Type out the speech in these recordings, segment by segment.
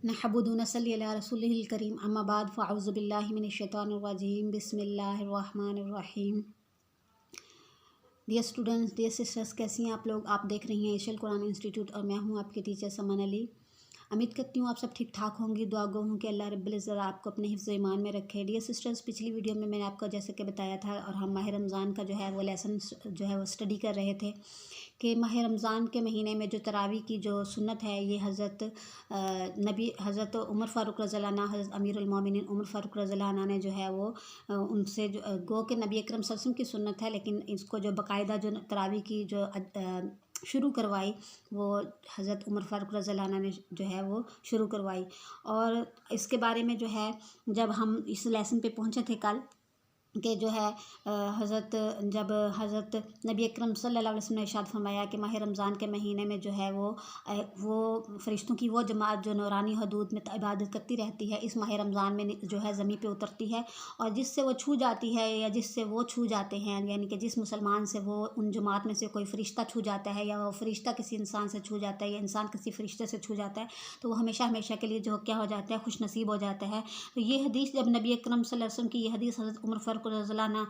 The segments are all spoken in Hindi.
नहमदुहु व नसल्ली अला रसूलिहिल करीम अम्मा बाद फ़अऊज़ु बिल्लाहि मिनश शैतानिर रजीम बिस्मिल्लाहिर रहमानिर रहीम। डियर स्टूडेंट्स, डियर सिस्टर्स, कैसी हैं आप लोग। आप देख रही हैं एशियल कुरान इंस्टीट्यूट और मैं हूं आपकी टीचर समन अली। उम्मीद करती हूँ आप सब ठीक ठाक होंगी। दुआ गो हूँ कि अल्लाह रब्बुल इज़्ज़त आपको अपने हिफ्ज़ ईमान में रखे। डियर सिस्टर्स, पिछली वीडियो में मैंने आपको जैसे कि बताया था और हम माह रमज़ान का जो है वो लेसन जो है वो स्टडी कर रहे थे कि माह रमज़ान के महीने में जो तरावी की जो सुन्नत है ये हज़रत उमर फ़ारूक रज़ियल्लाहु अन्हु, हज़रत अमीरुल मोमिनीन उमर फ़ारूक रज़ियल्लाहु अन्हु ने जो है वो उनसे जो गो के नबी अकरम सल्लल्लाहु अलैहि वसल्लम की सुन्नत है, लेकिन इसको जो बाकायदा जो तरावी की जो शुरू करवाई वो हज़रत उमर फ़ारूक रज़ियल्लाहु अन्हु ने जो है वो शुरू करवाई। और इसके बारे में जो है जब हम इस लेसन पे पहुँचे थे कल कि जो है जब हज़रत नबी अकरम सल्लल्लाहु अलैहि वसल्लम ने इरशाद फरमाया कि माह रमज़ान के महीने में जो है वो फ़रिश्तों की वो जमात जो नूरानी हदूद में इबादत करती रहती है, इस माह रमज़ान में जो है ज़मीन पे उतरती है और जिससे वो छू जाती है या जिससे वो छू जाते हैं, यानी कि जिस मुसलमान से वो उन जमात में से कोई फ़रिश्ता छू जाता है या वो फ़रिश्ता किसी इंसान से छू जाता है या इंसान किसी फ़रिश्ते से छू जाता है तो वो हमेशा हमेशा के लिए जो क्या हो जाता है, खुश नसीब हो जाता है। तो ये हदीस जब नबी अकरम सल्लल्लाहु अलैहि वसल्लम की ये हदीस हज़रत उमर फ़ारूक रज़ियल्लाहु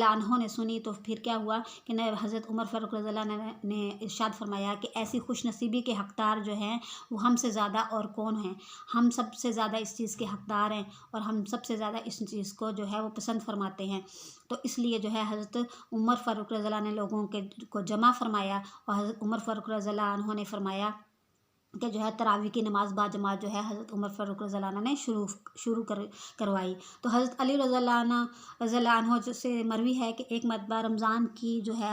अन्हु ने सुनी तो फिर क्या हुआ कि हज़रत उमर फ़ारूक रज़ियल्लाहु अन्हु ने इरशाद फरमाया कि ऐसी खुश नसीबी के हकदार जो हैं वो हमसे ज़्यादा और कौन हैं। हम सबसे ज़्यादा इस चीज़ के हकदार हैं और हम सबसे ज़्यादा इस चीज़ को जो है वो पसंद फरमाते हैं। तो इसलिए जो है हज़रत उमर फ़ारूक रज़ियल्लाहु अन्हु ने लोगों के को जमा फरमाया और हज़रत उमर फ़ारूक रज़ियल्लाहु अन्हु ने फरमाया कि जो है तरावी की नमाज़ बाजमात जो है हज़रत उमर फ़ारूक रज़ियल्लाहु अन्हु ने शुरू करवाई। तो हज़रत अली रज़ियल्लाहु अन्हु से मरवी है कि एक मरतबा रमज़ान की जो है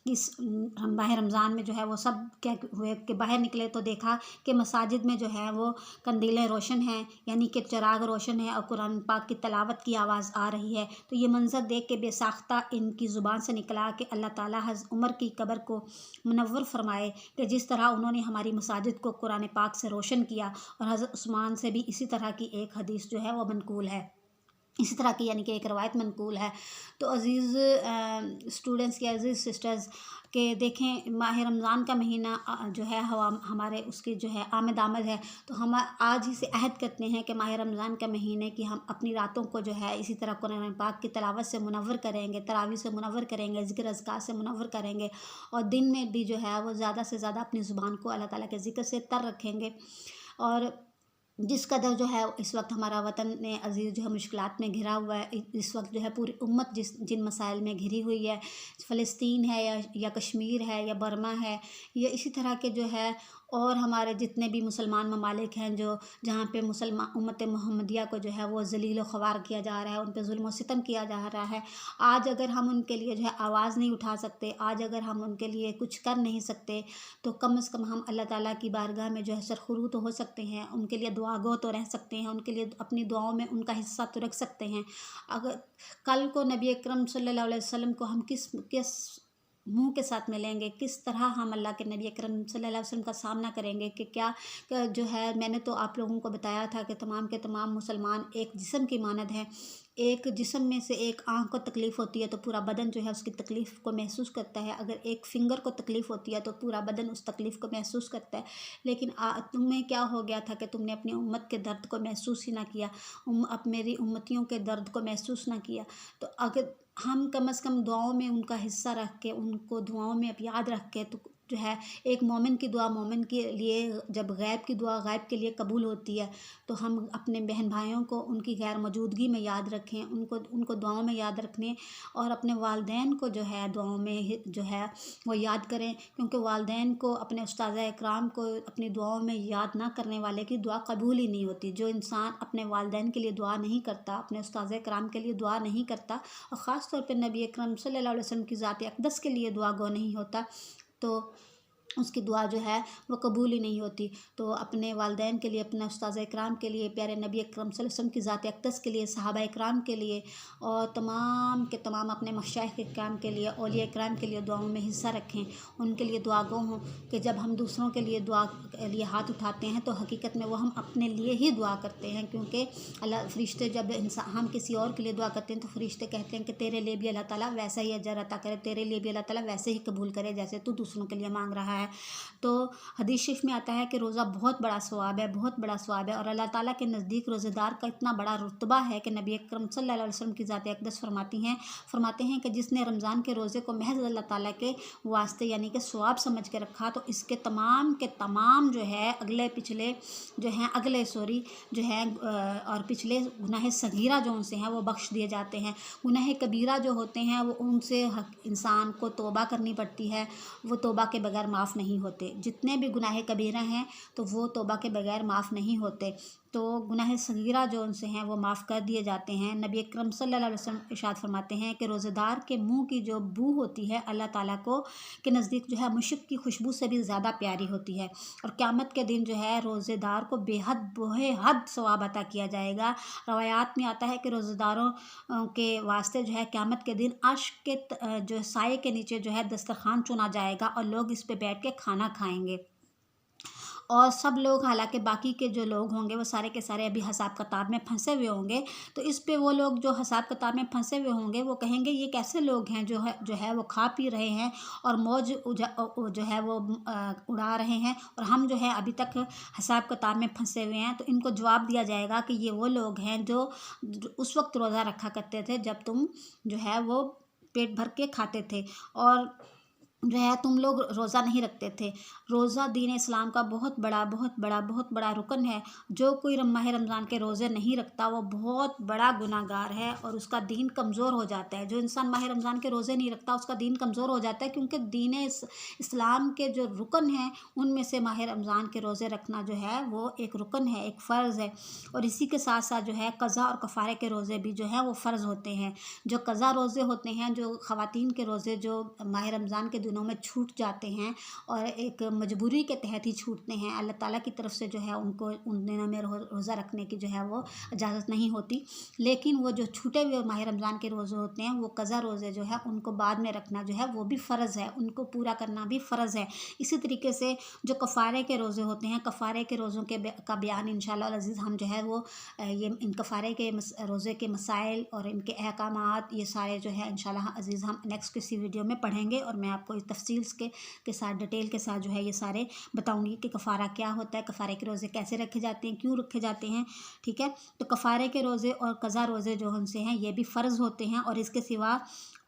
इस माह रमज़ान में जो है वो सब क्या हुए कि बाहर निकले तो देखा कि मसाजिद में जो है वो कंदीलें रोशन हैं, यानी कि चिराग रोशन है और कुरान पाक की तलावत की आवाज़ आ रही है। तो ये मंज़र देख के बेसाख्ता इनकी ज़ुबान से निकला कि अल्लाह ताला हज़रत उमर की कब्र को मुनव्वर फरमाए कि जिस तरह उन्होंने हमारी मसाजिद को कुरान पाक से रोशन किया। और हज़रत उस्मान से भी इसी तरह की एक हदीस जो है वो मनकूल है, इसी तरह की यानी कि एक रवायत मनकूल है। तो अज़ीज़ स्टूडेंट्स या अज़ीज़ सिस्टर्स के देखें माह रमज़ान का महीना जो है हमारे उसकी जो है आमद है। तो हम आज ही से अहद करते हैं कि माह रमज़ान के महीने की हम अपनी रातों को जो है इसी तरह कुरान पाक की तिलावत से मुनव्वर करेंगे, तरावी से मुनव्वर करेंगे, ज़िक्र अज़कार से मुनव्वर करेंगे और दिन में भी जो है वो ज़्यादा से ज़्यादा अपनी ज़ुबान को अल्लाह ताला के ज़िक्र से तर रखेंगे। और जिस कदर जो है इस वक्त हमारा वतन ने अज़ीज़ जो है मुश्किलात में घिरा हुआ है, इस वक्त जो है पूरी उम्मत जिन मसाइल में घिरी हुई है, फ़लस्तीन है या कश्मीर है या बर्मा है या इसी तरह के जो है और हमारे जितने भी मुसलमान ममालिक हैं जो जहाँ पे मुसलमान उम्मत मोहम्मदिया को जो है वो ज़लील व ख़वार किया जा रहा है, उन पे जुल्म व सितम किया जा रहा है। आज अगर हम उनके लिए जो है आवाज़ नहीं उठा सकते, आज अगर हम उनके लिए कुछ कर नहीं सकते तो कम से कम हम अल्लाह ताला की बारगाह में जो है सरखुरू तो हो सकते हैं, उनके लिए दुआ गो तो रह सकते हैं, उनके लिए अपनी दुआओं में उनका हिस्सा तो रख सकते हैं। अगर कल को नबी अकरम सल्लल्लाहु अलैहि वसल्लम को हम किस मुँह के साथ मिलेंगे, किस तरह हम अल्लाह के नबी अकरम सल्लल्लाहु अलैहि वसल्लम का सामना करेंगे कि क्या जो है मैंने तो आप लोगों को बताया था कि तमाम के तमाम मुसलमान एक जिस्म की मानद हैं। एक जिस्म में से एक आँख को तकलीफ़ होती है तो पूरा बदन जो है उसकी तकलीफ़ को महसूस करता है। अगर एक फ़िंगर को तकलीफ़ होती है तो पूरा बदन उस तकलीफ़ को महसूस करता है। लेकिन तुम्हें क्या हो गया था कि तुमने अपनी उम्मत के दर्द को महसूस ही ना किया, अब मेरी उम्मतियों के दर्द को महसूस ना किया। तो अगर हम कम से कम दुआओं में उनका हिस्सा रख के, उनको दुआओं में अब याद रख के, तो जो है एक मोमिन की दुआ मोमिन के लिए, जब गैब की दुआ गैब के लिए कबूल होती है तो हम अपने बहन भाइयों को उनकी गैर मौजूदगी में याद रखें, उनको दुआओं में याद रखने और अपने वालिदैन को जो है दुआओं में जो है वो याद करें, क्योंकि वालिदैन को अपने उस्ताज़ इकराम को अपनी दुआओं में याद ना करने वाले की दुआ कबूल ही नहीं होती। जो इंसान अपने वालिदैन के लिए दुआ नहीं करता, अपने उस्ताज़ इकराम के लिए दुआ नहीं करता और ख़ास तौर पर नबी अकरम सल्लल्लाहु अलैहि वसल्लम की ज़ात अक़दस के लिए दुआ गो नहीं होता तो उसकी दुआ जो है वो कबूल ही नहीं होती। तो अपने वालिदैन के लिए, अपने उस्ताज़ इकराम के लिए, प्यारे नबी अकरम सल्लल्लाहु अलैहि वसल्लम की ज़ात अक़दस के लिए, सहाबा इकराम के लिए और तमाम के तमाम अपने मशाइख़ इकराम के लिए, औलिया इकराम के लिए दुआओं में हिस्सा रखें, उनके लिए दुआ गो हों कि जब हम दूसरों के लिए दुआ के लिए हाथ उठाते हैं तो हकीकत में वो हम अपने लिए ही दुआ करते हैं, क्योंकि अल्लाह फ़रिश्ते जब हम किसी और के लिए दुआ करते हैं तो फ़रिश्ते कहते हैं कि तेरे लिए भी अल्लाह ताला वैसा ही अजर अता करे, तेरे लिए भी अल्लाह ताला वैसे ही कबूल करे जैसे तू दूसरों के लिए मांग रहा है। है। तो हदीस शरीफ में आता है कि रोज़ा बहुत बड़ा सवाब है, बहुत बड़ा सवाब है, और अल्लाह ताला के नज़दीक रोज़ेदार का इतना बड़ा रुतबा है कि नबी अकरम सल्लल्लाहु अलैहि वसल्लम की ज़ात अक़दस फरमाते हैं कि जिसने रमज़ान के रोज़े को महज अल्लाह ताला के वास्ते यानी कि सवाब समझ के रखा, तो इसके तमाम के तमाम जो है अगले पिछले जो हैं अगले सॉरी जो है और पिछले गुनाह सगीरा जो उनसे हैं वो बख्श दिए जाते हैं। गुनाह कबीरा जो होते हैं वो उनसे इंसान को तौबा करनी पड़ती है, वो तौबा के बगैर माफ़ नहीं होते। जितने भी गुनाह कबीरा हैं तो वो तौबा के बगैर माफ़ नहीं होते। तो गुनाह सगीरा जो उनसे हैं वो माफ़ कर दिए जाते हैं। नबी अकरम सल्लल्लाहु अलैहि वसल्लम इरशाद फरमाते हैं कि रोज़ेदार के मुंह की जो बू होती है अल्लाह ताला को के नज़दीक जो है मुश्क की खुशबू से भी ज़्यादा प्यारी होती है। और क़यामत के दिन जो है रोज़ेदार को बेहद सवाब अता किया जाएगा। रवायात में आता है कि रोज़ेदारों के वास्ते जो है क़यामत के दिन अर्श के जो साए के नीचे जो है दस्तरखान चुना जाएगा और लोग इस पे बैठ के खाना खाएंगे। और सब लोग हालांकि बाकी के जो लोग होंगे वो सारे के सारे अभी हिसाब किताब में फंसे हुए होंगे। तो इस पे वो लोग जो हिसाब किताब में फंसे हुए होंगे वो कहेंगे ये कैसे लोग हैं जो है वो खा पी रहे हैं और मौज जो है वो उड़ा रहे हैं, और हम जो है अभी तक हिसाब किताब में फंसे हुए हैं। तो इनको जवाब दिया जाएगा कि ये वो लोग हैं जो उस वक्त रोज़ा रखा करते थे जब तुम जो है वो पेट भर के खाते थे और जो है तुम लोग रोज़ा नहीं रखते थे। रोज़ा दीन इस्लाम का बहुत बड़ा रुकन है। जो कोई माह रमज़ान के रोज़े नहीं रखता वो बहुत बड़ा गुनाहगार है और उसका दीन कमज़ोर हो जाता है। जो इंसान माह रमज़ान के रोज़े नहीं रखता उसका दीन कमज़ोर हो जाता है, क्योंकि दीन इस्लाम के जो रुकन हैं उनमें से माह रमज़ान के रोज़े रखना जो है वो एक रुकन है, एक फ़र्ज़ है। और इसी के साथ साथ जो है क़ज़ा और कफ़ारे के रोज़े भी जो हैं वो फ़र्ज़ होते हैं। जो क़ज़ा रोज़े होते हैं, जो ख़वातीन के रोज़े जो माह रमज़ान के दिनों में छूट जाते हैं और एक मजबूरी के तहत ही छूटते हैं, अल्लाह ताला की तरफ से जो है उनको उन दिनों में रोज़ा रखने की जो है वो इजाज़त नहीं होती। लेकिन वो जो छूटे हुए माह रमज़ान के रोज़े होते हैं वो क़ज़ा रोज़े जो है उनको बाद में रखना जो है वो भी फ़र्ज़ है, उनको पूरा करना भी फ़र्ज़ है। इसी तरीके से जो कफ़ारे के रोज़े होते हैं, कफ़ारे के रोज़ों का बयान इंशाअल्लाह अज़ीज़ हम जो है वो ये इन कफ़ारे के रोज़े के मसाइल और इनके अहकामात ये सारे जो है इंशाअल्लाह अज़ीज़ हम नेक्स्ट किसी वीडियो में पढ़ेंगे और मैं आपको तफसील के साथ डिटेल के साथ जो है ये सारे बताऊंगी कि कफ़ारा क्या होता है, कफ़ारे के रोज़े कैसे रखे जाते हैं, क्यों रखे जाते हैं। ठीक है, तो कफ़ारे के रोज़े और क़ज़ा रोज़े जो उनसे हैं ये भी फ़र्ज़ होते हैं, और इसके सिवा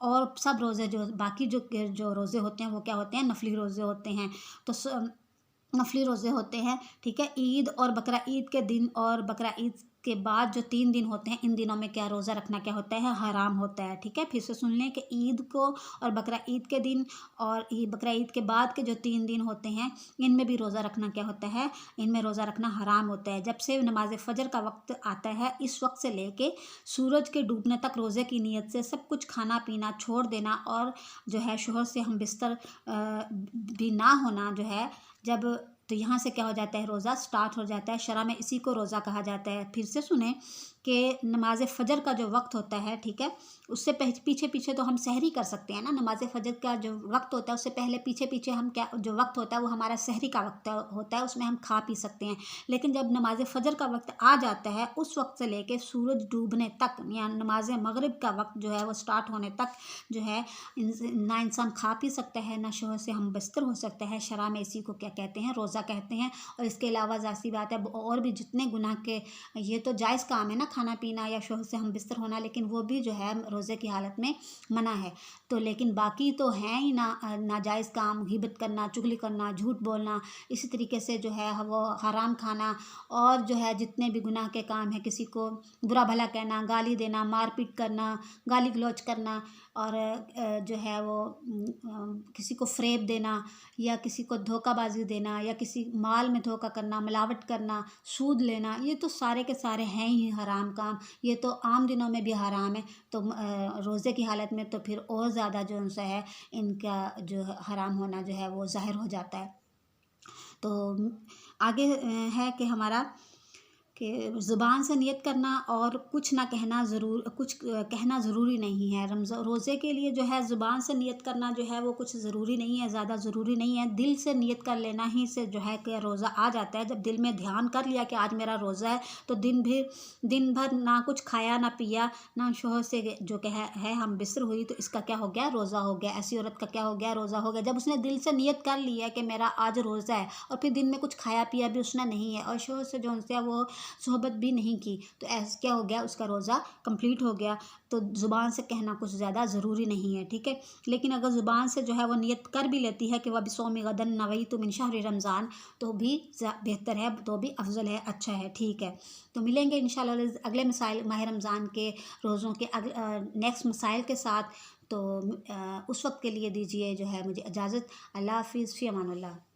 और सब रोज़े जो बाकी जो रोज़े होते हैं वो क्या होते हैं, नफली रोज़े होते हैं। तो नफली रोज़े होते हैं। ठीक है, ईद और बकरा ईद के दिन और बकरा ईद के बाद जो 3 दिन होते हैं, इन दिनों में क्या रोज़ा रखना क्या होता है, हराम होता है। ठीक है, फिर से सुन लें कि ईद को और बकरा ईद के दिन और बकरा ईद के बाद के जो 3 दिन होते हैं इनमें भी रोज़ा रखना क्या होता है, इनमें रोज़ा रखना हराम होता है। जब से नमाज फ़जर का वक्त आता है इस वक्त से लेके सूरज के डूबने तक रोज़े की नीयत से सब कुछ खाना पीना छोड़ देना और जो है शोहर से हम बिस्तर भी ना होना जो है, जब तो यहाँ से क्या हो जाता है, रोज़ा स्टार्ट हो जाता है। शरअ में इसी को रोज़ा कहा जाता है। फिर से सुने कि नमाज फ़जर का जो वक्त होता है, ठीक है, उससे पीछे तो हम सहरी कर सकते हैं ना। नमाज फ़जर का जो वक्त होता है उससे पहले पीछे हम क्या जो वक्त होता है वो हमारा सहरी का वक्त होता है, उसमें हम खा पी सकते हैं। लेकिन जब नमाज फ़जर का वक्त आ जाता है उस वक्त से लेके सूरज डूबने तक या नमाज मगरिब का वक्त जो है वो स्टार्ट होने तक जो है ना इंसान खा पी सकता है, ना शोहर से हम बस्तर हो सकता है। शरअ में इसी को क्या कहते हैं, रोज़ा कहते हैं। और इसके अलावा ज़ाहिर बात है और भी जितने गुनाह के, ये तो जायज़ काम है ना खाना पीना या शोहर से हम बिस्तर होना, लेकिन वो भी जो है रोज़े की हालत में मना है। तो लेकिन बाकी तो हैं ही नाजायज़ काम, ग़ीबत करना, चुगली करना, झूठ बोलना, इसी तरीके से जो है वो हराम खाना और जो है जितने भी गुनाह के काम हैं, किसी को बुरा भला कहना, गाली देना, मारपीट करना, गाली गलौज करना और जो है वो किसी को फ़रेब देना या किसी को धोखाबाजी देना या किसी माल में धोखा करना, मिलावट करना, सूद लेना, ये तो सारे के सारे हैं ही हराम काम। ये तो आम दिनों में भी हराम है, तो रोज़े की हालत में तो फिर और ज़्यादा जो उनसे है इनका जो हराम होना जो है वो ज़ाहिर हो जाता है। तो आगे है कि हमारा कि ज़ुबान से नियत करना और कुछ ना कहना कुछ कहना ज़रूरी नहीं है। रोज़े के लिए जो है ज़ुबान से नियत करना जो है वो कुछ ज़रूरी नहीं है, ज़्यादा ज़रूरी नहीं है। दिल से नियत कर लेना ही से जो है कि रोज़ा आ जाता है। जब दिल में ध्यान कर लिया कि आज मेरा रोज़ा है, तो दिन भर ना कुछ खाया ना पिया, ना शौहर से जो कह है हम बिस्र हुई, तो इसका क्या हो गया, रोज़ा हो गया। ऐसी औरत का क्या हो गया, रोज़ा हो गया। जब उसने दिल से नियत कर लिया कि मेरा आज रोज़ा है, और फिर दिन में कुछ खाया पिया भी उसने नहीं है, और शौहर से जो उनसे वो सोहबत भी नहीं की, तो ऐसा क्या हो गया, उसका रोज़ा कंप्लीट हो गया। तो ज़ुबान से कहना कुछ ज़्यादा ज़रूरी नहीं है, ठीक है। लेकिन अगर ज़ुबान से जो है वो नियत कर भी लेती है कि वह बिसौमी गदन नवैतु मिन शहर रमज़ान, तो भी बेहतर है, तो भी अफजल है, अच्छा है, ठीक है। तो मिलेंगे इंशाल्लाह अगले मसाइल माह रमज़ान के रोज़ों के नेक्स्ट मसाइल के साथ। तो उस वक्त के लिए दीजिए जो है मुझे इजाज़त। अल्लाह हाफ़िज़, फ़ी अमानिल्लाह।